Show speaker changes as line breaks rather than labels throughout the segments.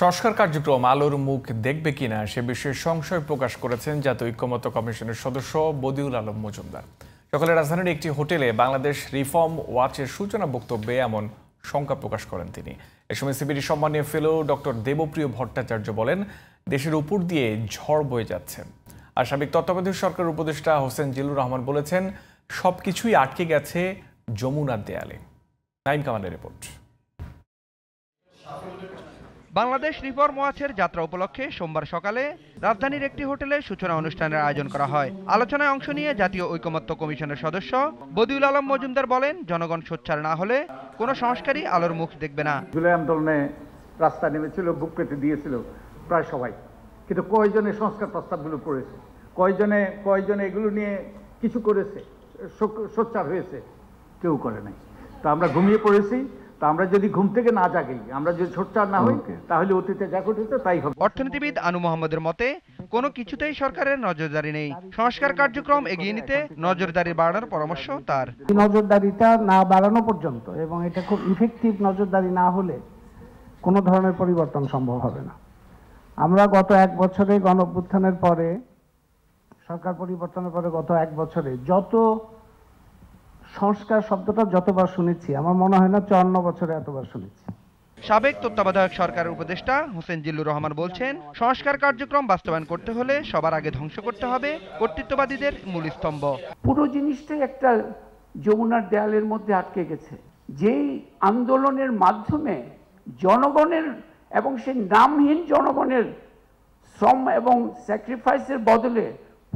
সংস্কার কার্যক্রম আলোর মুখ দেখবে কিনা সে বিষয়ে সংশয় প্রকাশ করেছেন জাতীয় ঐক্যমত্য কমিশনের সদস্য বদিউল আলম মজুমদার। সকালে রাজধানীর একটি হোটেলে বাংলাদেশ রিফর্ম ওয়াচের সূচনা বক্তব্যে এমন শঙ্কা প্রকাশ করেন তিনি। এ সময় সিবিডি সম্মানীয় ফেলো ডক্টর দেবপ্রিয় ভট্টাচার্য বলেন, দেশের উপর দিয়ে ঝড় বয়ে যাচ্ছে। আর সাবেক তত্ত্বাবধায়ক সরকারের উপদেষ্টা হোসেন জিল্লুর রহমান বলেছেন, সবকিছুই আটকে গেছে যমুনার দেয়ালে। নাইম কামালের রিপোর্ট।
বাংলাদেশ রিফর্ম ওয়াচের যাত্রা উপলক্ষে সোমবার সকালে রাজধানীর একটি হোটেলে সূচনা অনুষ্ঠানের আয়োজন করা হয়। আলোচনায় অংশ নিয়ে জাতীয় ঐক্যমত্য কমিশনের সদস্য বদিউল আলম মজুমদার বলেন, জনগণ সোচ্চার না হলে কোনো সংস্কারই আলোর মুখ দেখবে না।
জুলাই আন্দোলনে রাস্তা নেমেছিল, বুক পেতে দিয়েছিল প্রায় সবাই, কিন্তু কয়জনে সংস্কার প্রস্তাবগুলো পড়েছে, কয়জনে এগুলো নিয়ে কিছু করেছে, সোচ্চার হয়েছে? কেউ করে নাই। তো আমরা ঘুমিয়ে পড়েছি। তা আমরা যদি ঘুম থেকে না জাগি, আমরা যদি সোচ্চার না হই, তাহলে অতীতে যা ঘটেছে তাই হবে।
অর্থনীতিবিদ আনু মোহাম্মদের মতে, কোনো কিছুতেই সরকারের নজরদারি নেই। সংস্কার কার্যক্রম এগিয়ে নিতে নজরদারি বাড়ানোর পরামর্শ তার।
নজরদারিটা না বাড়ানো পর্যন্ত এবং এটা খুব ইফেক্টিভ নজরদারি না হলে কোনো ধরনের পরিবর্তন সম্ভব হবে না। আমরা গত এক বছরে গণঅভ্যুত্থানের পরে, সরকার পরিবর্তনের পরে গত এক বছরে যত সংস্কার শব্দটা যতবার শুনেছি, আমার মনে হয় না 54 বছরে এতবার শুনেছি।
সাবেক তত্ত্বাবধায়ক সরকারের উপদেষ্টা হোসেন জিল্লুর রহমান বলছেন, সংস্কার কার্যক্রম বাস্তবায়ন করতে হলে সবার আগে ধ্বংস করতে হবে কর্তৃত্ববাদীদের মূল স্তম্ভ।
পুরো জিনিসটাই একটা যমুনার দেয়ালের মধ্যে আটকে গেছে। যেই আন্দোলনের মাধ্যমে জনগণের এবং সেই নামহীন জনগণের শ্রম এবং স্যাক্রিফাইসের বদলে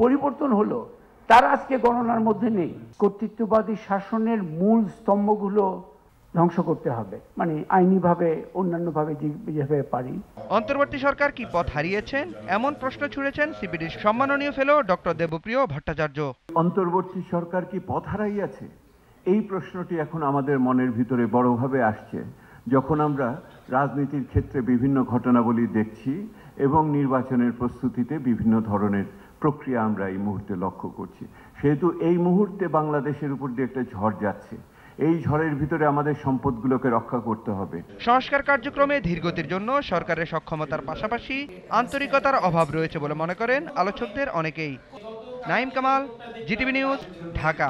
পরিবর্তন হলো, তার আজকে গণনার মধ্যে নেই। কর্তৃত্ববাদী শাসনের মূল স্তম্ভগুলো ধ্বংস করতে হবে, মানে আইনিভাবে, অন্যান্যভাবে যেভাবে পারি।
অন্তর্বর্তী সরকার কি পথ হারিয়েছেন, এমন প্রশ্ন ছুড়েছেন সিবিডির সম্মাননীয় ফেলো ডক্টর দেবপ্রিয় ভট্টাচার্য।
অন্তর্বর্তী সরকার কি পথ হারাইয়াছে? এই প্রশ্নটি এখন আমাদের মনের ভিতরে বড়ভাবে আসছে, যখন আমরা রাজনীতির ক্ষেত্রে বিভিন্ন ঘটনাবলী দেখছি এবং নির্বাচনের প্রস্তুতিতে বিভিন্ন ধরনের প্রক্রিয়া আমরা এই মুহূর্তে লক্ষ্য করছি। সেহেতু এই মুহূর্তে বাংলাদেশের উপর দিয়ে একটা ঝড় যাচ্ছে। এই ঝড়ের ভিতরে আমাদের সম্পদগুলোকে রক্ষা করতে হবে।
সংস্কার কার্যক্রমে ধীরগতির জন্য সরকারের সক্ষমতার পাশাপাশি আন্তরিকতার অভাব রয়েছে বলে মনে করেন আলোচকদের অনেকেই। Naim Kamal, GTV news, Dhaka.